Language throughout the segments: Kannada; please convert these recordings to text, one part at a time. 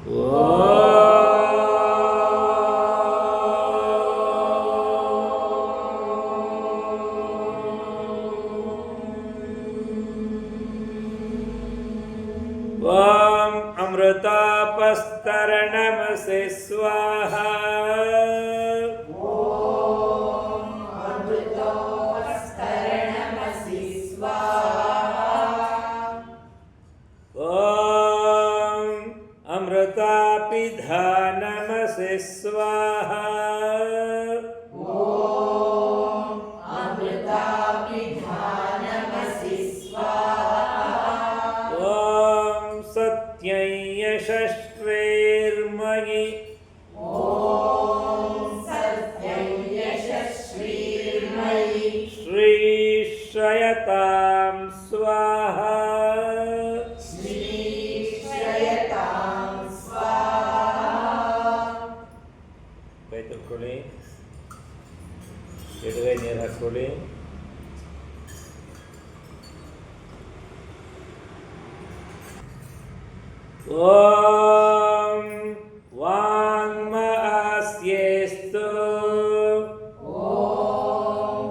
ಓಂ ಅಮೃತಾಪಸ್ತರಣಮಸೆ ಸ್ವಾಹಾ. ಓಂ ಅಮೃತಾಪಿಧಾನಮಸೆ ಸ್ವಾಹಾ. ಓಂ ಸತ್ಯಂ ಯಶಸ್ವೇರ್ಮಯಿ. ಶ್ರೀಶ್ರಯತಾಂ ಸ್ವಾಹಾ. ಕೈ ತೊಳ್ಕೊಳ್ಳಿ, ಎಡಗೈ ನೀರು ಹಾಕ್ಕೊಳ್ಳಿ. ಓಂ ವಾಂಗ್ಮಆಸ್ಯೇಸ್ತು. ಓಂ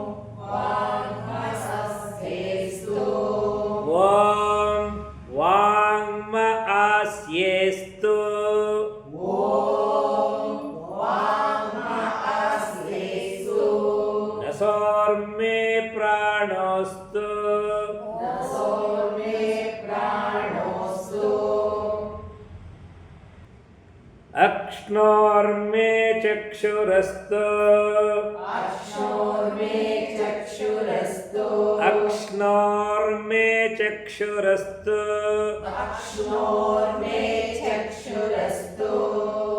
ವಾಂಗ್ಮಆಸ್ಯೇಸ್ತು. ನಸೋರ್ಮೇ ಪ್ರಾಣೋಸ್ತು. ಅಕ್ಷ್ಣೋರ್ಮೇ ಚಕ್ಷುರಸ್ತು. ಅಕ್ಷ್ಣೋರ್ಮೇ ಚಕ್ಷುರಸ್ತು.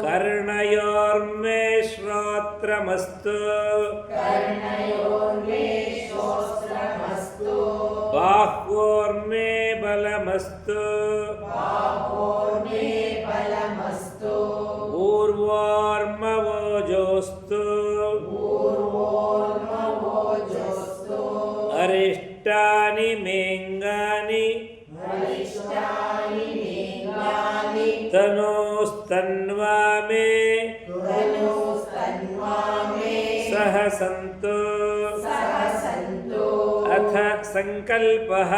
ಕರ್ಣಯೋರ್ಮೇ ಶ್ರೋತ್ರಮಸ್ತು. ಬಾಹ್ವೋರ್ಮೇ ಬಲಮಸ್ತು. ಊರ್ವೋರ್ಮವೋಜೋಸ್ತು. ಅರಿಷ್ಟಾನಿ ಮೇಂಗಾನಿ. ತನೋಸ್ತನ್ವಾ ಮೇ ಸಹ ಸಂತು. ಅಥ ಸಂಕಲ್ಪಃ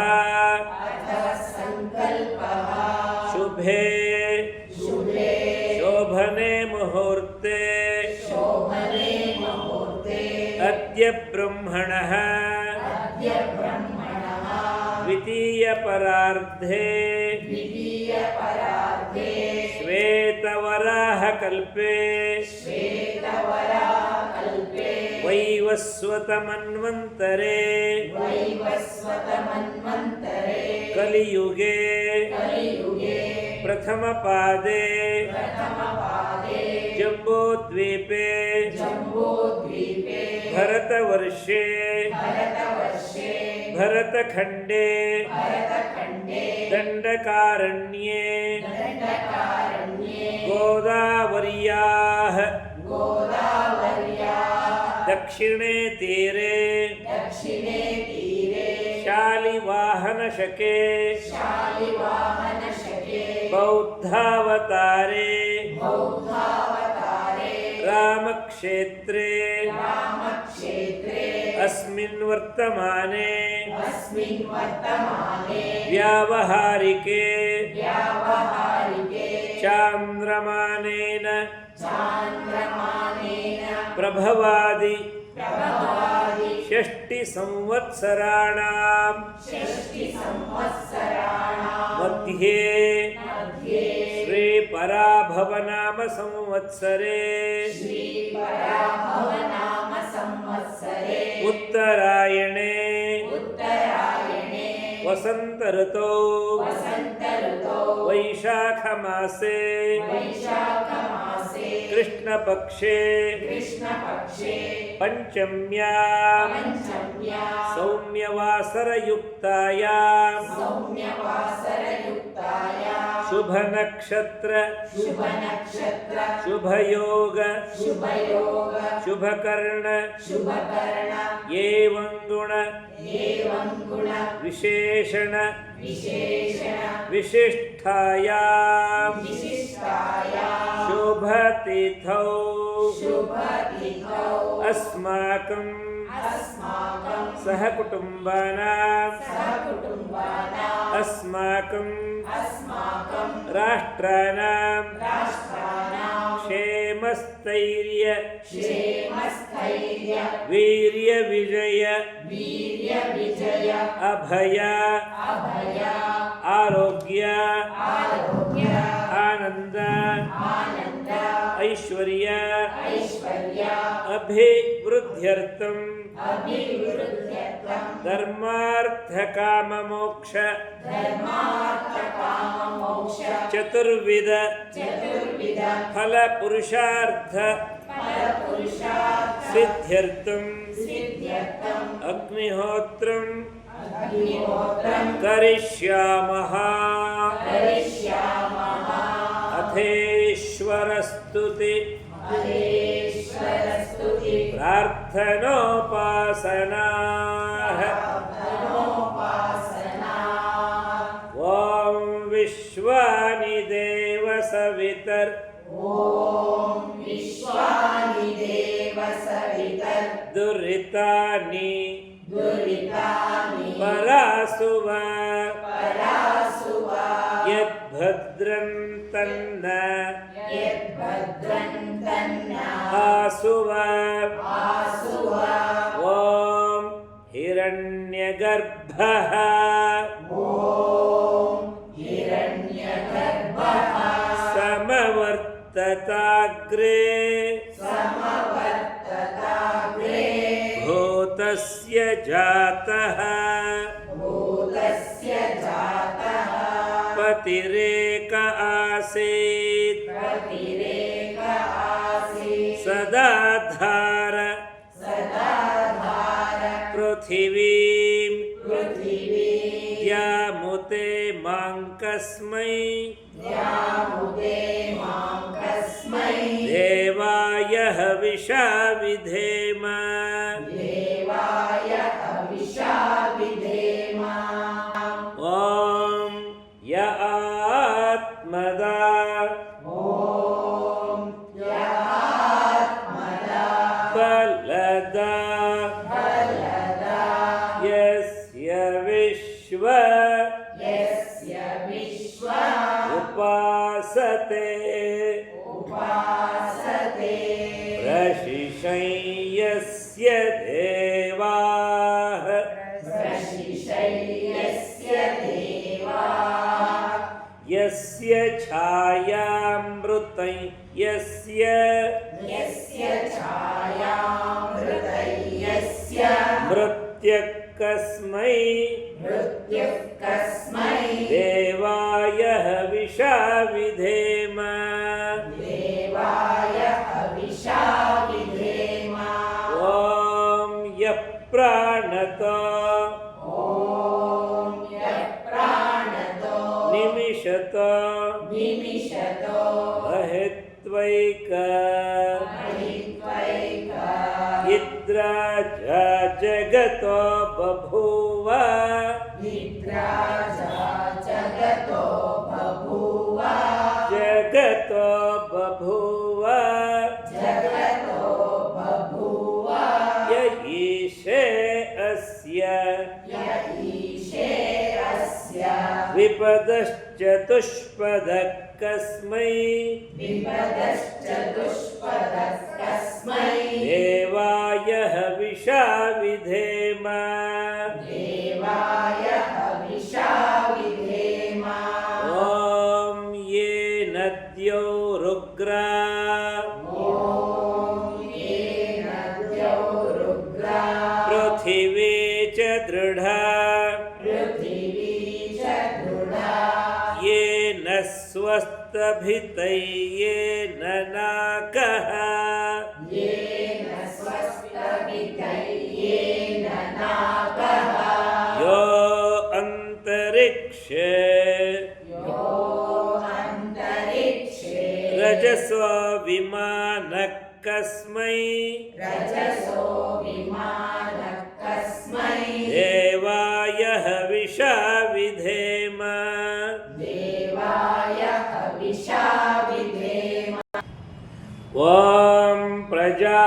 ಶುಭೇ ಶೋಭನೆ ಮುಹೂರ್ತೆ ಅದ್ಯ ಬ್ರಹ್ಮಣಃ ದ್ವಿತೀಯ ಪರಾರ್ಧೆ ಶ್ವೇತವರಾಹ ಕಲ್ಪೆ ವೈವಸ್ವತ ಮನ್ವಂತರೆ ಕಲಿಯುಗೆ ಪ್ರಥಮ ಪಾದೆ ಜಂಬೂದ್ವೀಪೆ ಭರತವರ್ಷೆ ಭರತಖಂಡೇ ದಂಡಕಾರಣ್ಯೇ ಗೋದಾವರ್ಯಾಃ ದಕ್ಷಿಣೇ ತೀರೆ ಶಾಲಿವಾಹನಶಕೆ ಬೌದ್ಧಾವತಾರೆ ರಾಮಕ್ಷೇತ್ರೇ ಅಸ್ಮಿನ್ ವರ್ತಮಾನೆ ವ್ಯಾವಹಾರಿಕೆ ಚಾಂದ್ರಮಾನೇನ ಪ್ರಭವಾದಿ ಷಷ್ಟಿ ಸಂವತ್ಸರಾಣಾಂ ಮಧ್ಯೆ ಶ್ರೀ ಪರಾಭವ ನಾಮ ಸಂವತ್ಸರೆ ಉತ್ತರಾಯಣೆ ವಸಂತ ಋತೌ ವೈಶಾಖ ಮಾಸೆ ಕೃಷ್ಣ ಪಕ್ಷೆ ಪಂಚಮ್ಯಾಂ ಸೌಮ್ಯವಾಸರಯುಕ್ತಾಯಾಂ ಶುಭ ನಕ್ಷತ್ರ ಶುಭಯೋಗ ಶುಭಕರ್ಣ ಏವಂ ಗುಣ ವಿಶೇಷಣ ವಿಶಿಷ್ಟಾಯಾಂ शुभतिथौ शुभतिथौ अस्माकं सहकुटुम्बानां अस्माकं राष्ट्राणां क्षेमस्थैर्य वीर्यविजय अभय आरोग्य आनंद ऐश्वर्य अभिवृद्ध्यर्थं धर्मार्थकाममोक्ष चतुर्विध फलपुरुषार्थ सिद्ध्यर्थं अग्निहोत्रं करिष्यामः अथेश्वरस्तुति प्रार्थनोपासनाः ॐ विश्वानि देव सवितर् दुरितानि परासुव यद्भद्रं तन्न आसुव ॐ हिरण्यगर्भः समवर्तताग्रे भूतस्य जातः पतिरेक आसीत् सदाधार पृथिवीं द्यामुते मां कस्मै देवाय हविषा विधेम ॐ य आत्मदा फलदा यस्य विश्व उपासते प्रशिशं यस्य देवाः यस्य छायामृतं यस्य मृत्यः कस्मै देवाय हविषा विधेम ॐ यः प्राणतो निमिषतो अहित्वैक निद्रा जगतो बभूव जगतो बभूव य ईशे अस्य विपदश्चतुष्पदः कस्मै देवाय हविषा विधेम ॐ ये नद्यो रुग्रा पृथिवी च दृढा येन स्वस्तभितैयेन नाकः यो अन्तरिक्षे रजसो विमानः कस्मै देवाय हविषा विधेम ಓಂ ಪ್ರಜಾಪತೆ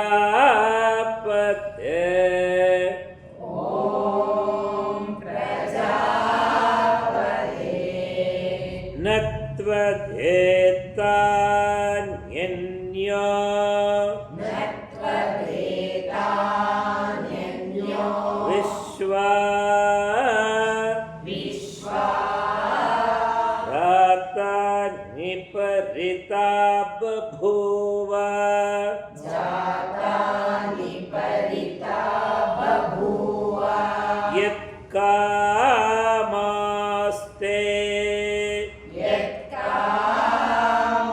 ಓಂ ಪ್ರಜಾಪತೆ ನತ್ವದೇತಾನ್ಯನ್ಯೋ ನತ್ವದೇತಾನ್ಯನ್ಯೋ ವಿಶ್ವಾ ವಿಶ್ವಾ ನಿಪರಿತಾ ಬಭೂವ ಜಾತಾನಿ ಪರಿತಾ ಬಭೂವ ಯತ್ಕಾಮಾಸ್ತೆ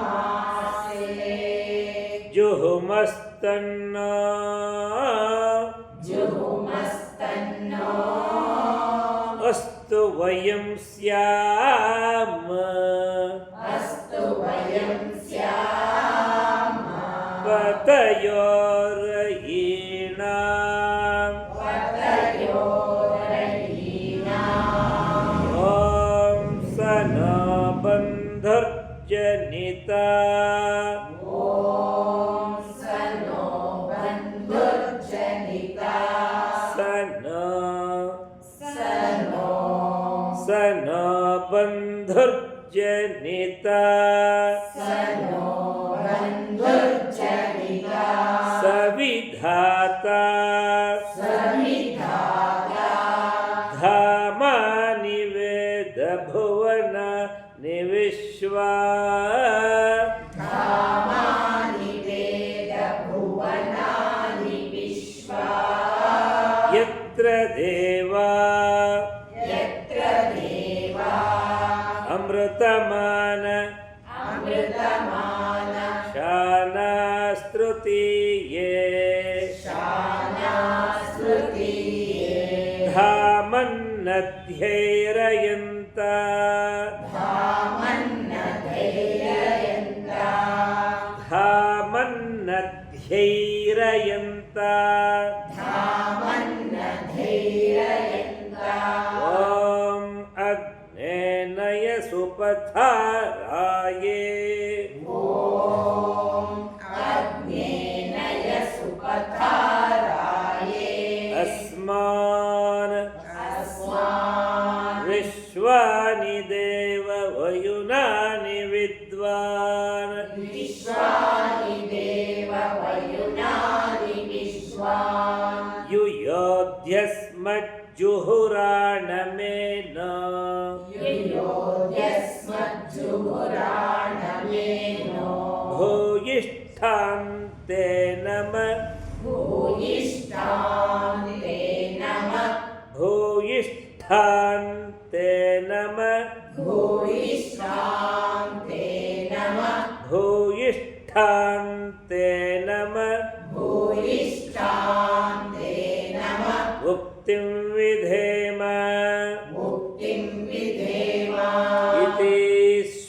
ಯತ್ಕಾಮಾಸ್ತೆ ಜುಹುಮಸ್ತನ್ನೋ ಜುಹುಮಸ್ತನ್ನೋ ಅಸ್ತು ವಯಂ ಸ್ಯಾಮ ಅಸ್ತು ವಯಂ ಸ್ಯಾಮ ಪತಯೋರಯೀಣಾಂ ಪತಯೋರಯೀಣಾಂ ಓಂ ಸನೋ ಬಂಧುರ್ಜನಿತಾ ಓಂ ಸನೋ ಬಂಧುರ್ಜನಿತಾ ಸನೋ ಸನೋ ಸನೋ ಬಂಧುರ್ಜನಿತಾ ಸನೋ ಬಂಧುರ್ಜನಿತಾ ಸವಿಧಾತಾ ಸವಿಧಾತಾ ಧಾಮಾನಿ ವೇದ ಭುವನ ನಿವಿಶ್ವಾ ಧಾಮಾನಿ ವೇದ ಭುವನಾನಿ ವಿಶ್ವಾ ಯತ್ರ ದೇವಾ ಯತ್ರ ದೇವಾ ಅಮೃತಮಾನ ಅಮೃತಮಾನ ಶಾನಾಸ್ತೃತೀಯೇ ಶಾನಾಸ್ತುತಿಯೇ ಧಾಮನ್ನಧ್ಯೈರಯಂತ ಧಾಮನ್ನಧೈರ್ಯಯಂತ ಧಾಮನ್ನಧ್ಯೈರಯಂತ ಧಾಮನ್ನಧೈರ್ಯಯಂತ ಓಂ ಅಗ್ನೇನಯ ಸುಪಥಾರಾಯೇ ಓಂ ಅಗ್ನೇನಯ ಸುಪಥಾರಾಯೇ ಅಸ್ಮಾನ್ ಅಸ್ಮಾನ್ ವಿಶ್ವಾನಿ ದೇವ ವಯುನಾನಿ ವಿದ್ವಾನ್ ವಿಶ್ವಾನಿ ದೇವ ವಯುನಾನಿ ವಿಶ್ವಾನ್ ಯುಯೋಧ್ಯಸ್ಮಜ್ಜುಹುರಾಣಮೇನ ಯುಯೋಧ್ಯಸ್ಮಜ್ಜುಹುರಾಣಮೇನೋ ಭೂಯಿಷ್ಠಾಂತೆ ನಮ ಭೂಯಿಷ್ಠಾಂತೆ ನಮಃ ಭೂಯಿಷ್ಠಾಂತೆ ನಮ ಭೂಯಿಷ್ಠಾಂತೆ ನಮಃ ಭೂಯಿಷ್ಠಾಂತೆ ನಮ ಭೂಯಿಷ್ಠಾಂತೆ ನಮಃ ಮುಕ್ತಿಂ ವಿಧೇಮ ಮುಕ್ತಿಂ ವಿಧೇಮ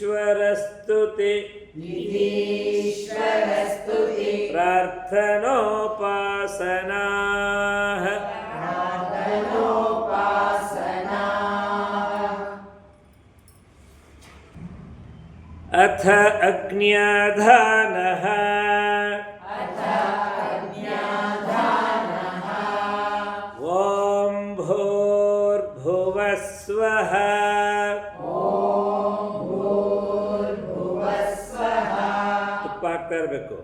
ಇತೀಶ್ವರಸ್ತುತಿ ವಿಧೀಶ್ವರಸ್ತುತಿ ಪ್ರಾರ್ಥನೋಪಾಸನಾ ಪ್ರಾರ್ಥನೋಪಾಸನಾ ಅಥ ಅಜ್ಞಾಧಾನಃ ಅಥ ಅಜ್ಞಾಧಾನಃ ಓಂ ಭೂರ್ಭುವಸ್ವಃ ಓಂ ಭೂರ್ಭುವಸ್ವಃ ತುಪ್ಪ ಹಾಕ್ತಾ ಇರಬೇಕು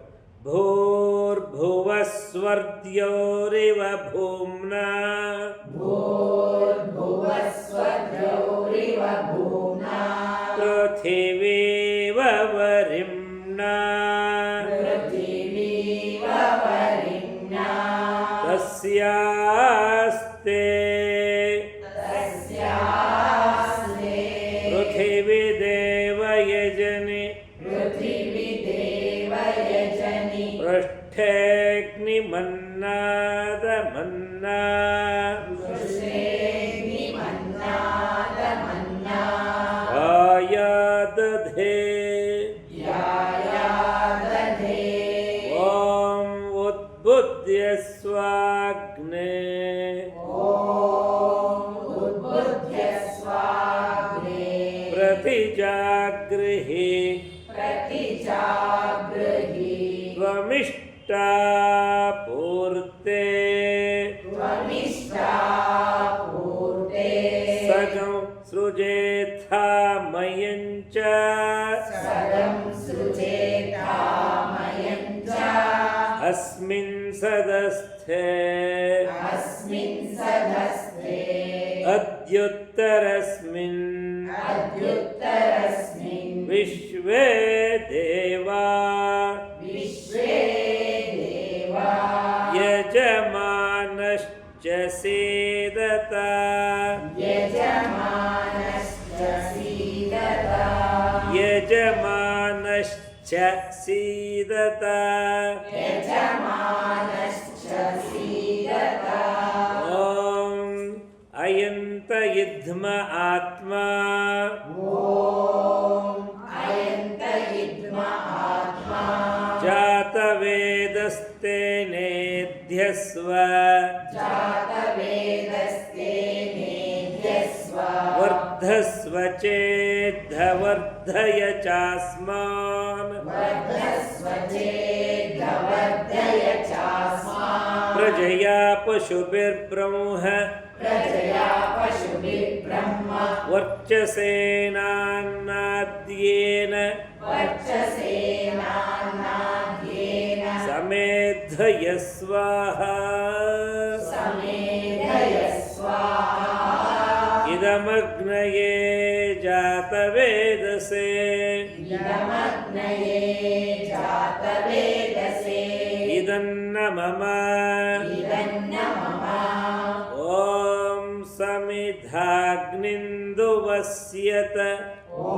ಭೂರ್ಭುವಸ್ವರ್ದ್ಯೋರಿವ ಭೂಮ್ನಾ ಭೂರ್ಭುವಸ್ವದ್ರೌರಿವ ಭೂಮ್ನಾ ಪೃಥಿವೀವ ವರಿಮ್ನಾ ಪೃಥಿವೀವ ವರಿಮ್ನಾ ತಸ್ಯಾಸ್ತೆ ತಸ್ಯಾಸ್ತೆ ಪೃಥಿವಿ ದೇವಯಜನಿ ಪೃಥಿವಿ ದೇವಯಜನಿ ಪೃಷ್ಠೇಗ್ನಿಮನ್ನಾದ ಮನ್ನಾ ಪೃಷ್ಠೇಗ್ನಿಮನ್ನಾದ ಮನ್ನಾ ಆಯಾದಧೇ ಯಾಯಾದಧೇ ಓಂ ಉದ್ಬುದ್ಧ್ಯಸ್ವಾಗ್ನೇ ಓಂ ಉದ್ಬುದ್ಧ್ಯಸ್ವಾಗ್ನೇ ಪ್ರತಿಜಾಗೃಹಿ ಪ್ರತಿಜಾಗೃಹಿ त्वमिष्टापूर्ते त्वमिष्टापूर्ते सगं सृजेथामयं च सगं सृजेतामयं च अस्मिन् सदस्थे अस्मिन् सदस्ते अद्युत्तरस्मिन् अद्युत्तरस्मिन् विश्वे देवा विश्वे देवा यजमानश्च सीदत यजमानश्च सीदत यजमानश्च सीदत यजमानश्च सीदत ॐ अयन्त इद्म आत्मा ॐ अयन्त इद्म आत्मा जातवेदस्ते नेध्यस्व जातवेदस्ते नेध्यस्व वर्धस्व चेद्धवर्धय चास्मान् वर्धस्व चेद्धवर्धय चास्मान् प्रजया पशुभिर्ब्रह्म प्रजया पशुभिर्ब्रह्म वर्चसेनान्नाद्येन वर्चसेनान्नाद्येन समेधय स्वाहा समेधय स्वाहा इदमग्नये जातवेदसे इदमग्नये जातवेदसे इदन्न मम इदन्न मम ॐ समिधाग्निन्दुवस्यत ॐ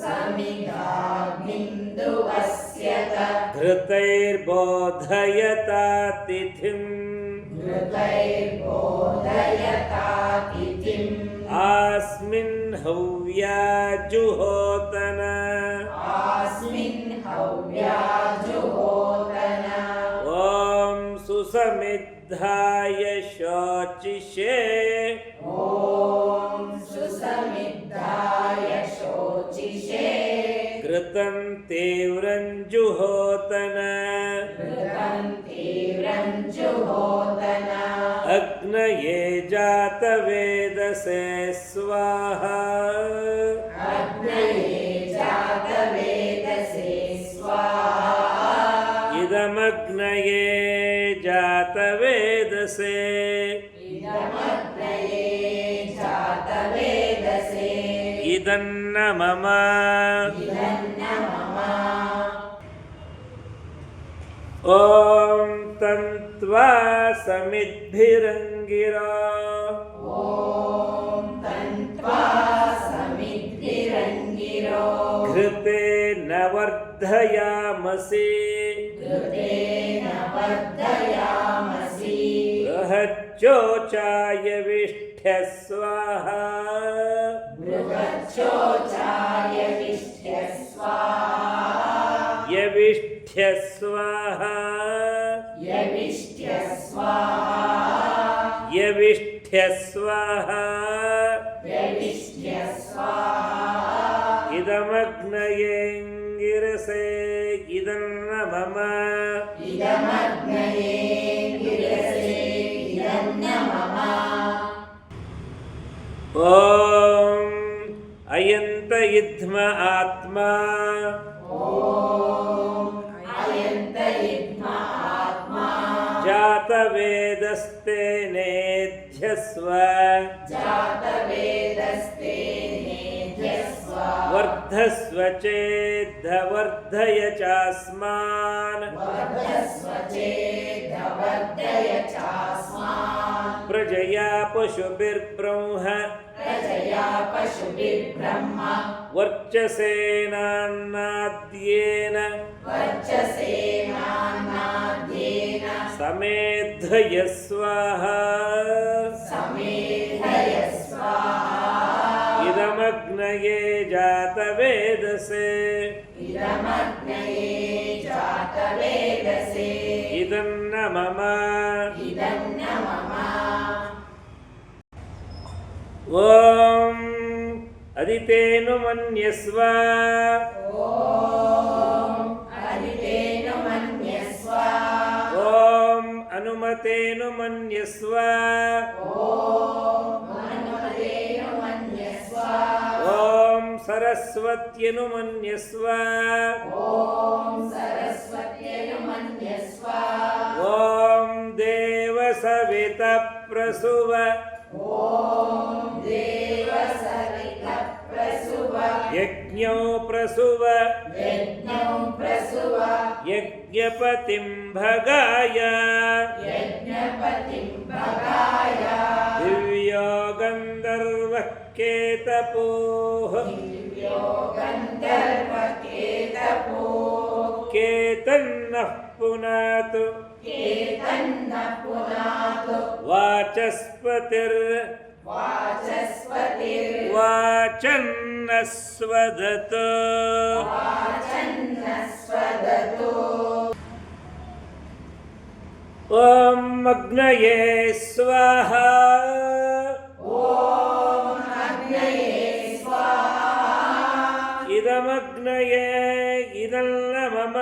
समिधाग्निन्दुवस्यत घृतैर्बोधयतातिथिम् घृतैर्बोधयतातिथिम् आस्मिन् हव्याजुहोतन आस्मिन् हव्याजुहोतन ॐ सुसमिद्धाय शोचिषे ॐ सुसमिद्धाय शोचिषे घृतं तीव्रं जुहोतन घृतं तीव्रं जुहोतन अग्नये जातवेदसे स्वाहा अग्नये जातवेदसे स्वाहा इदमग्नये जातवेदसे इदमग्नये जातवेदसे इदन्न मम इदन्न मम ॐ तन्त्वा समिद्भिरङ्गिरा ॐ तन्त्वा समिद्भिरङ्गिरो घृतेन वर्धयामसि घृतेन वर्धयामसि बृहच्चोचाय विष्ठ्य स्वाहा बृहच्छोचाय विष्ठ्य स्वाहा यविष्ठ्य स्वाहा यविष्ठ्य स्वाहा यविष्ठ्य स्वाहा यविष्ठ्य स्वाहा इदमग्नयेङ्गिरसे इदन्न मम इदमग्नये गिरसे इदन्न मम ॐ अयन्त इद्म आत्मा ॐ अयन्त इद्म आत्मा जातवेदस्ते नेध्यस्व जातवेदस्ते नेध्यस्व वर्धस्व चेद्धवर्धय चास्मान् वर्धस्व चेद्धवर्धय चास्मान् प्रजया पशुभिर्ब्रह्म प्रजया पशुभिर्ब्रह्म वर्चसेनान्नाद्येन वर्चसेनान्नाद्येन समेधय स्वाहा समेधय स्वाहा इदमग्नये जातवेदसे इदमग्नये जातवेदसे इदन्न मम इदन्न मम ॐ अदितेनु मन्यस्व ॐ हरितेनु ಮನ್ಮಥೇನು ಮನ್ಯಸ್ವ ಓಂ ಸರಸ್ವತ್ಯನು ಮನ್ಯಸ್ವ ಓಂ ದೇವ ಸವಿತ ಪ್ರಸುವ ಯಜ್ಞೋ ಪ್ರಸುವ ಯಜ್ಞಪತಿಂ ಭಗಾಯ ದಿವ್ಯೋ ಗಂಧರ್ವ ಕೇತಪೋಃ ಕೇತನ್ನಃ ಪುನಾತು ವಾಚಸ್ಪತಿರ್ ವಾಚನ್ನಸ್ವದತು ಓಂ ಅಗ್ನಯೇ ಸ್ವಾಹಾ ಇದಮಗ್ನಯೇ ಇದನ್ನ ಮಮ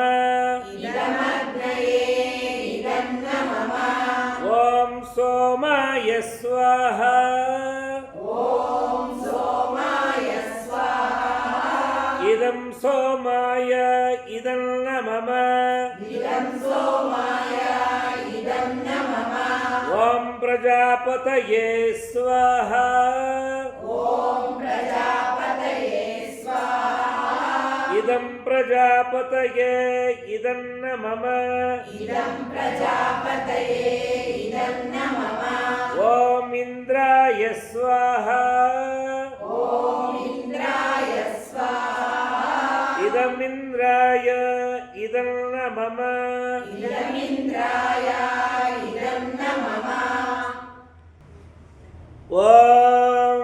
ಓಂ ಸೋಮಾಯ ಸ್ವಾಹಾ ಇದಂ ಸೋಮಾಯ ಇದನ್ನ ಮಮ ಓಂ ಪ್ರಜಾಪತಯೇ ಸ್ವಾಹಾ ಇದಂ ಪ್ರಜಾಪತಯೇ ಇದನ್ನ ಮಮ ಓಂ ಇಂದ್ರಾಯ ಸ್ವಾಹಾ ಇದಮಿಂದ್ರಾಯ ಇದನ್ನ ಮಮ ಓಂ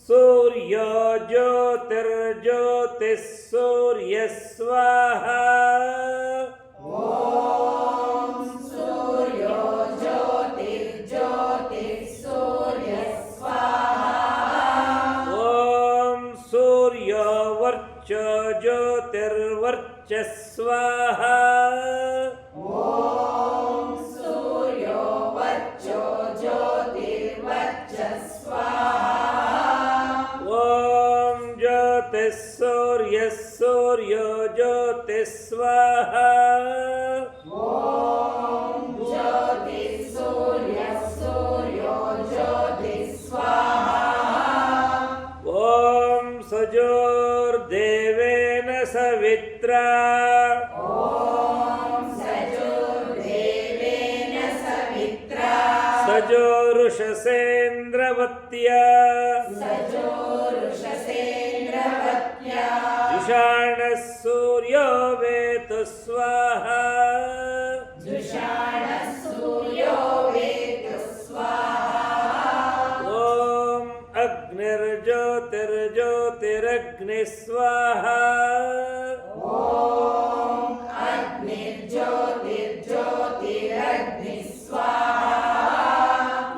ಸೂರ್ಯೋ ಜ್ಯೋತಿರ್ಜ್ಯೋತಿಃ ಸೂರ್ಯ ಸ್ವಾಹಾ ಓಂ ಸೂರ್ಯೋ ವರ್ಚೋ ಜ್ಯೋತಿರ್ವರ್ಚ ಸ್ವಾಹಾ ಓಂ ಜ್ಯೋತಿಃ ಸೂರ್ಯ ಸೂರ್ಯೋ ಜ್ಯೋತಿಃ ಸ್ವಾಹಾ ಓಂ ಸಜೋರ್ದೇವೇನ ಸವಿತ್ರಾ ಸಜೋರುಷಸೇಂದ್ರವತ್ಯಾ जुषाणः सूर्यो वेतु स्वाहा ॐ अग्निर्ज्योतिर्ज्योतिरग्निः स्वाहा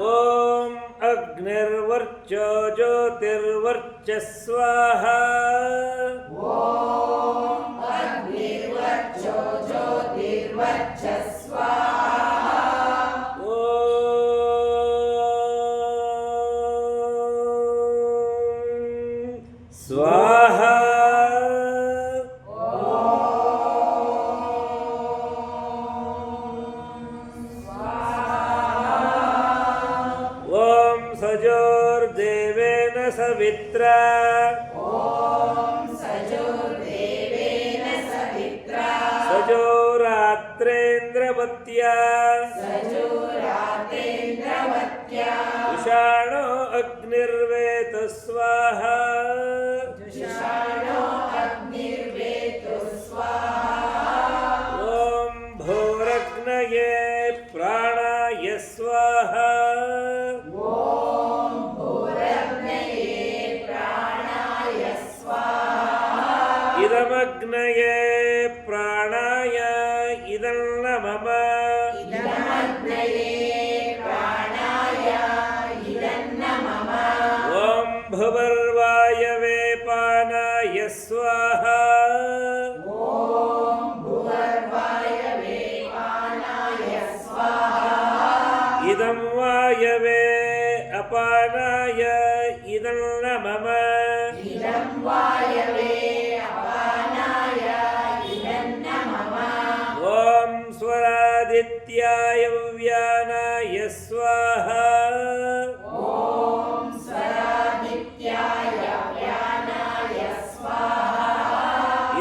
ॐ अग्निर्वर्चो ज्योतिर्वर्च स्वाहा स्वाहा ओम सजोर्देवेन सवित्रा सजोरात्रेन्द्रवत्या जुषाणो अग्निर्वेतु स्वाहा ओम भोरग्नये प्राणाय स्वाहा इदमग्नये प्राणाय इदन्न मम ओम भुवर्वायवे पानाय स्वाहा ಇದಂ ವಾಯವೆ ಅಪಾನಾಯ ಇದಂ ನ ಮಮ ಇದಂ ವಾಯವೆ ಅಪಾನಾಯ ಇದನ್ನ ಮಮ ಓಂ ಸ್ವರಾದಿತ್ಯಾಯ ವ್ಯಾನಾಯ ಸ್ವಾಹ ಓಂ ಸ್ವರಾದಿತ್ಯಾಯ ವ್ಯಾನಾಯ ಸ್ವಾಹ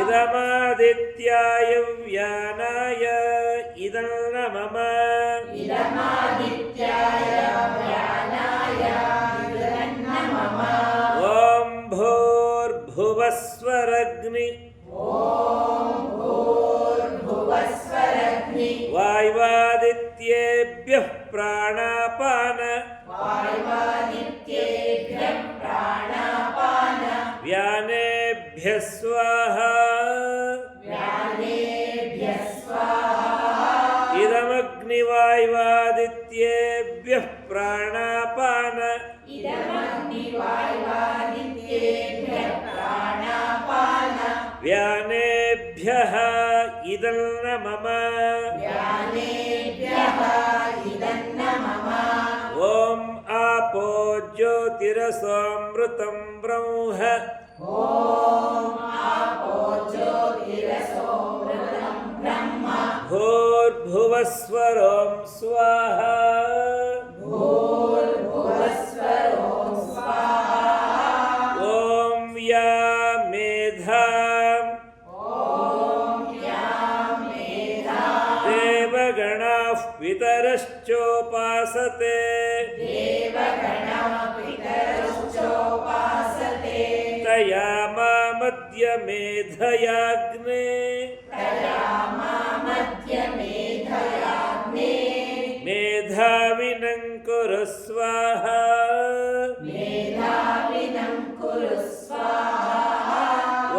ಇದಮಾದಿತ್ಯಾಯ ವ್ಯಾನಾಯ ಇದಂ ನ ಮಮ ಇದಮಾದಿತ್ಯಾಯ ವ್ಯಾನಾಯ ಇದನ್ನ ಮಮ ಓಂ ಭೂರ್ಭುವಸ್ವರಗ್ನಿ ಓಂ ಭೂರ್ಭುವಸ್ವರಗ್ನಿ ವಾಯುವಾದಿತ್ಯೇಭ್ಯಃ ಪ್ರಾಣಾಪಾನ ವಾಯುವಾದಿತ್ಯೇಭ್ಯಃ ಪ್ರಾಣಾಪಾನ ವ್ಯಾನೇಭ್ಯಃ ಸ್ವಾಹ ವ್ಯಾನೇಭ್ಯಃ ಸ್ವಾಹ ಇದಮಗ್ನಿವಾಯುವಾದಿತ್ಯೇಭ್ಯಃ ಪ್ರಾಣಾಪಾನ ಇದಮಗ್ನಿವಾಯುವಾದಿತ್ಯೇಭ್ಯಃ ಪ್ರಾಣಾಪಾನ ವ್ಯಾನೇಭ್ಯಃ ಇದಂ ನ ಮಮ ವ್ಯಾನೇಭ್ಯಃ ಇದನ್ನ ಮಮ ಓಂ ಆಪೋ ಜ್ಯೋತಿರಸೋಮೃತಂ ಬ್ರಹ್ಮ ಓಂ ಆಪೋ ಜ್ಯೋತಿರಸೋಮೃತಂ ಬ್ರಹ್ಮ ಭೂರ್ಭುವಸ್ವರೋಂ ಸ್ವಾಹ ಭೂರ್ಭುವಸ್ವರೋಂ ಸ್ವಾಹ ಓಂ ಯಾ ಮೇಧಾಂ ಓಂ ಯಾಂ ಮೇಧಾ ದೇವಗಣಾಃ ಪಿತರಶ್ಚೋಪಾಸತೆ ದೇವಗಣಃ ಪಿತರಶ್ಚೋಪಾಸತೆ ತಯಾ ಮಾಮದ್ಯ ಮೇಧಯಾಗ್ನೇ ತಯಾಮಾಮದ್ಯ ಮೇಧಯಾಗ್ನೇ ಮೇಧಾವಿನಂ ಕುರು ಸ್ವಾಹ ಮೇಧಾವಿನಂ ಕುರು ಸ್ವಾಹ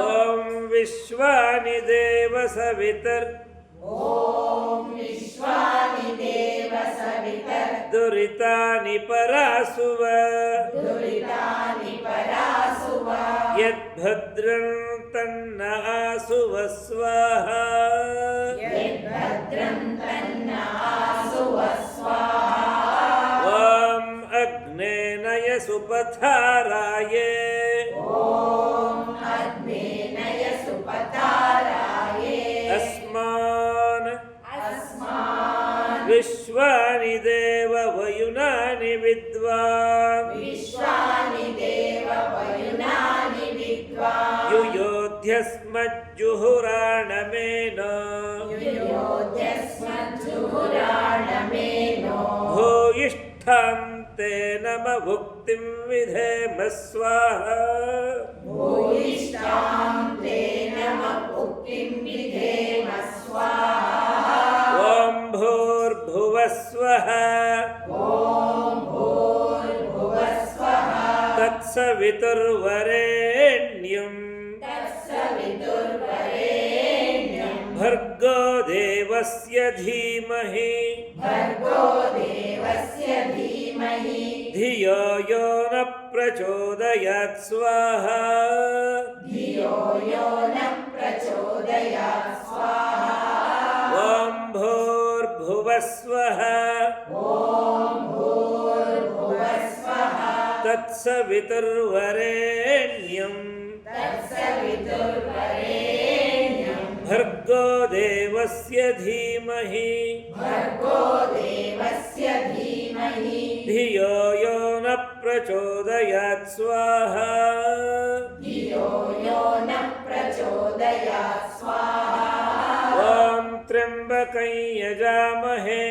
ಓಂ ವಿಶ್ವಾನಿ ದೇವ ಸವಿತರ್ ಓಂ ವಿಶ್ವಾನಿ ದೇವ ಸವಿತರ್ ದುರಿತಾನಿ ಪರಾಸುವ ದುರಿತಾನಿ ಪರಾಸುವ ಯದ್ಭದ್ರಂ ತನ್ನ ಆಸುವ ಸ್ವಾಹ ಯದ್ಭದ್ರಂ ತನ್ನ ಆಸುವ ಸ್ವಾಹ ಓಂ ಅಗ್ನೇ ನಯ ಸುಪಥಾರಾಯೇ ಓಂ ಅಗ್ನೇನಯ ಸುಪತಾರಾಯೇ ಅಸ್ಮಾನ್ ಅಸ್ಮಾನ್ ವಿಶ್ವಾನಿ ದೇವ ವಯುನಾನಿ ವಿದ್ವಾನ್ ವಿಶ್ವಾನಿ ದೇವ ವಯುನಾನಿ ವಿದ್ವಾನ್ ಯುಯೋಧ್ಯಸ್ಮಜ್ಜುಹುರಾಣಮೇನೋ ಯುಯೋಧ್ಯಸ್ಮಜ್ಜುಹುರಾಣಮೇನೋ ಭೂಯಿಷ್ಠಾಂ ತೇ ನಮ ಭುಕ್ತಿಂ ವಿಧೇಮ ಸ್ವಾಹ ಭೂಯಿಷ್ಠಾಂ ತೇ ನಮಃ ಭುಕ್ತಿಂ ವಿಧೇಮ ಸ್ವಾಹ ಓಂ ಭೂರ್ಭುವಸ್ವಃ ಓಂ ಭೂರ್ಭುವಸ್ವಃ ತತ್ಸವಿತುರ್ವರೆಣ್ಯಂ ತತ್ಸವಿತುರ್ವರೆಣ್ಯಂ ಭರ್ಗೋ ದೇವಸ್ಯ ಧೀಮಹಿ ಭರ್ಗೋ ದೇವಸ್ಯ ಧೀಮಹಿ ಧಿಯೋ ಯೋ ನ ಪ್ರಚೋದಯಾತ್ ಸ್ವಾಹ ಧಿಯೋ ಯೋ ನ ಪ್ರಚೋದಯಾತ್ ಸ್ವಾಹ ಓಂ ಭೂರ್ಭುವಸ್ವಃ ಓಂ ಭೂರ್ಭುವಸ್ವಃ ತತ್ಸವಿತುರ್ವರೆಣ್ಯಂ ತತ್ಸವಿತುರ್ವರೆಣ್ಯಂ ಭರ್ಗೋ ದೇವಸ್ಯ ಧೀಮಹಿ ಭರ್ಗೋ ದೇವಸ್ಯ ಧೀಮಹಿ ಧಿಯೋ ಯೋ ನ ಪ್ರಚೋದಯಾತ್ ಸ್ವಾಹ ಧಿಯೋ ಯೋ ನ ಪ್ರಚೋದಯಾತ್ ಸ್ವಾಹ ಓಂ ತ್ರ್ಯಂಬಕಂ ಯಜಾಮಹೇ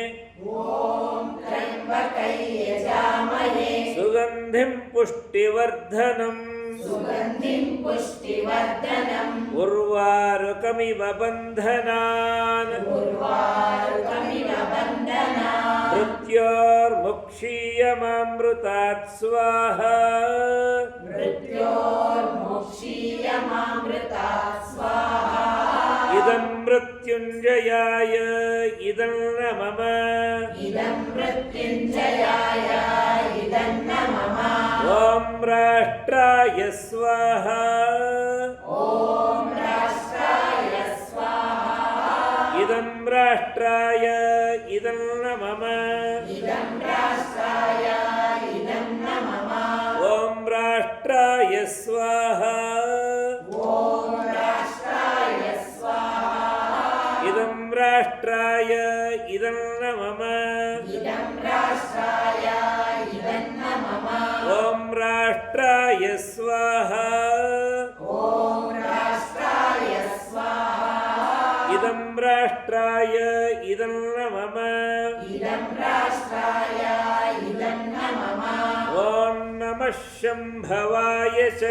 ಓಂ ತ್ರ್ಯಂಬಕೈ ಯಜಾಮಹೇ ಸುಗಂಧಿಂ ಪುಷ್ಟಿವರ್ಧನಂ ಸುಗಂಧಿಂ ಪುಷ್ಟಿವರ್ಧನಂ ಉರ್ವಾರುಕಮಿವ ಬಂಧನಾನ್ ಉರ್ವಾರುಕಮಿವ ಬಂಧನಾನ್ ಮೃತ್ಯೋರ್ಮುಕ್ಷೀಯಮಾಮೃತಾತ್ ಸ್ವಾಹ ಮೃತ್ಯೋರ್ಮೋಕ್ಷೀಯಮಾಮೃತಾತ್ ಸ್ವಾಹ ಇದಂ ಮೃತ್ಯುಂಜಯಾಯ ಇದಂ ನ ಮಮ ಇದಂ ಮೃತ್ಯುಂಜಯಾಯ ಇದನ್ನ ಮಮ ಓಂ ರಾಷ್ಟ್ರಾಯ ಸ್ವಾಹ ಓಂ ರಾಷ್ಟ್ರಾಯ ಸ್ವಾಹ ಇದಂ ರಾಷ್ಟ್ರಾಯ ಇದನ್ನ ಮಮ ಇದಂ ರಾಷ್ಟ್ರಾಯ ಇದನ್ನ ಮಮ ಓಂ ರಾಷ್ಟ್ರಾಯ ಸ್ವಾಹ ಓಂ ರಾಷ್ಟ್ರಾಯ ಸ್ವಾಹ ಇದಂ ರಾಷ್ಟ್ರಾಯ ಇದನ್ನ ಮಮ ಇದಂ ರಾಷ್ಟ್ರಾಯ ಇದನ್ನ ಮಮ ಓಂ ರಾಷ್ಟ್ರಾಯ ಸ್ವಾಹ ಓಂ ರಾಷ್ಟ್ರಾಯ ಸ್ವಾಹ ಇದಂ ರಾಷ್ಟ್ರಾಯ ಇದನ್ನ ಮಮ ಇದಂ ರಾಷ್ಟ್ರಾಯ ಇದನ್ನ ಮಮ ಓಂ ನಮಃ ಶಂಭವಾಯ ಚ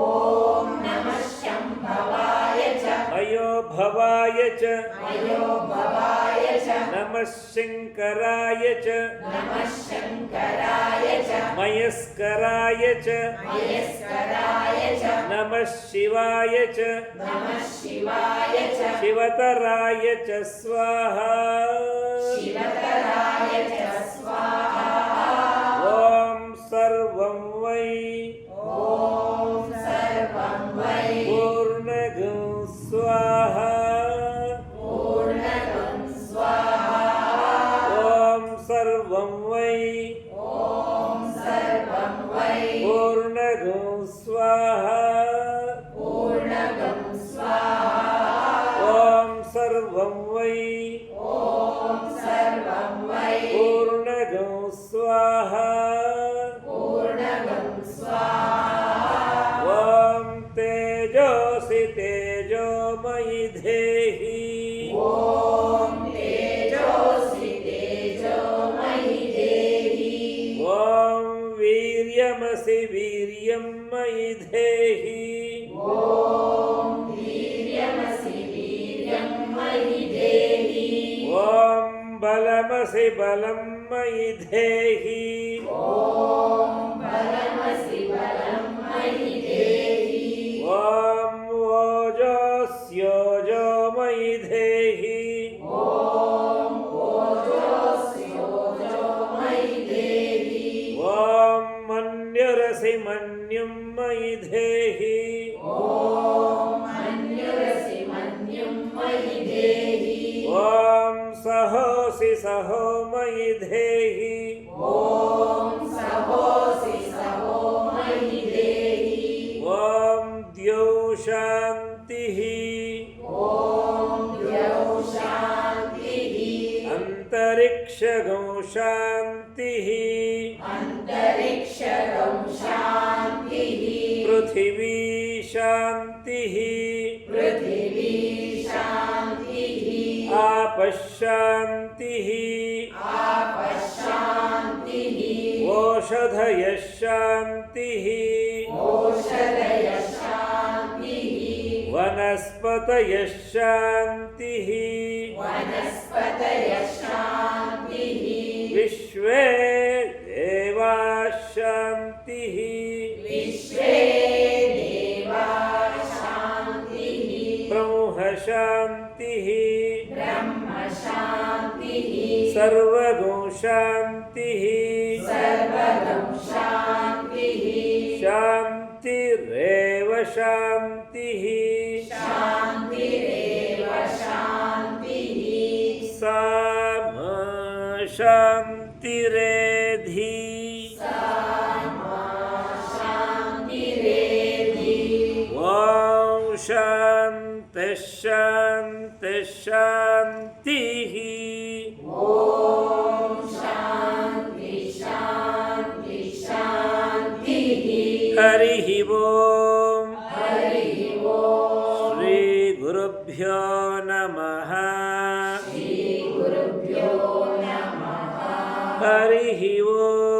ಓಂ ನಮಃ ಶಂಭವಾಯ ಚ ಅಯೋ ಭವಾಯ ಚ ಅಯೋ ಭವಾಯ ಚ ನಮಃ ಶಂಕರಾಯ ಚ ನಮಃ ಶಂಕರಾಯ ಚ ಮಯಸ್ಕರಾಯ ಚ ಮಯಸ್ಕರಾಯ ಚ ನಮಃ ಶಿವಾಯ ಚ ನಮಃ ಶಿವಾಯ ಚ ಶಿವತರಾಯ ಚ ಸ್ವಾಹ ಶಿವತರಾಯ ಚ ಸ್ವಾಹ ಓಂ ಸರ್ವಂ ವೈ ಓಂ ಸರ್ವಂ ವೈ ಪೂರ್ಣಗಂ ಸ್ವಾಹ ಪೂರ್ಣಗಂ ಸ್ವಾಹ ಓಂ ಸರ್ವಂ ವೈ ಓಂ ಸರ್ವಂ ವೈ ಪೂರ್ಣಗಂ ಸ್ವಾಹ ಪೂರ್ಣಗಂ ಸ್ವಾಹ ಓಂ ಸರ್ವಂ ವೈ ಓಂ ಸರ್ವಂ ವೈ ಪೂರ್ಣಗಂ ಸ್ವಾಹ ಪೂರ್ಣಗಂ ಸ್ವಾಹ ಓಂ ತೇಜೋಸಿ ತೇಜೋಮಯಿ ದೇಹಿ ಓಂ ತೇಜೋಸಿ ತೇಜೋಮಯಿ ದೇಹಿ ಓಂ ವೀರ್ಯಮಸಿ ವೀರ್ಯಂ ಮಯಿ ದೇಹಿ ಓಂ ವೀರ್ಯಮಸಿ ವೀರ್ಯಂ ಮಯಿ ದೇಹಿ ಓಂ ಬಲಮಸಿ ಬಲಂ ಮಯಿ ದೇಹಿ ಓಂ ಬಲಮಸಿ ಬಲಂ ಮಯಿ ದೇಹಿ ಓಂ ಓಜೋಸ್ಯೋಜೋ ಮಯಿ ದೇಹಿ ಓಂ ಓಜೋಸ್ಯೋಜೋ ಮಯಿ ದೇಹಿ ಓಂ ಮನ್ಯುರಸಿ ಮನ್ಯುಂ ಮಯಿ ದೇಹಿ ಓಂ ಮನ್ಯುರಸಿ ಮನ್ಯುಂ ಮಯಿ ದೇಹಿ ಓಂ ಸಹೋಸಿ ಸಹೋ ಮಯಿ ದೇಹಿ ಓಂ ಸಹೋಸಿ ಸಹೋ ಮಯಿ ದೇಹಿ ಓಂ ದ್ಯೌ ಶಾಂತಿಃ ಓಂ ದ್ಯೌ ಶಾಂತಿಃ ಅಂತರಿಕ್ಷಗೌ ಶಾಂತಿಃ ಅಂತರಿಕ್ಷಗಂ ಶಾಂತಿಃ ಪೃಥಿವೀ ಶಾಂತಿಃ ಪೃಥಿವೀ ಶಾಂತಿಃ ಆಪಃಶಾಂತಿಃ ಆಪಃಶಾಂತಿಃ ಓಷಧಯಃ ಶಾಂತಿಃ ಓಷಧಯಃ ಶಾಂತಿಃ ವನಸ್ಪತಯಃ ಶಾಂತಿಃ ವನಸ್ಪತಯಃ ಶಾಂತಿಃ ವಿಶ್ವೇ ದೇವಾಃ ಶಾಂತಿಃ ವಿಶ್ವೇ ದೇವಾಃ ಶಾಂತಿಃ ಬ್ರಹ್ಮ ಶಾಂತಿಃ ಬ್ರಹ್ಮ ಶಾಂತಿಃ ಸರ್ವಗೋ ಶಾಂತಿಃ ಸರ್ವಗಂ ಶಾಂತಿಃ ಶಾಂತಿರೇವ ಶಾಂತಿಃ ಶಾಂತಿರೇವ ಶಾಂತಿಃ ಸಾ ಮಾ ಶಾಂತಿರೇಧಿ ಶಾಂತಿರೇಧಿ ಓಂ ಶಾಂತಿ ಶಾಂತಿ ಶಾಂತಿಃ ಓಂ ಶಾಂತಿ ಶಾಂತಿ ಶಾಂತಿಃ ಹರಿಃ ಓಂ ಹರಿಃ ಓಂ ಶ್ರೀ ಗುರುಭ್ಯೋ ನಮಃ ಶ್ರೀ ಗುರುಭ್ಯೋ ನಮಃ ಹರಿಃ ಓಂ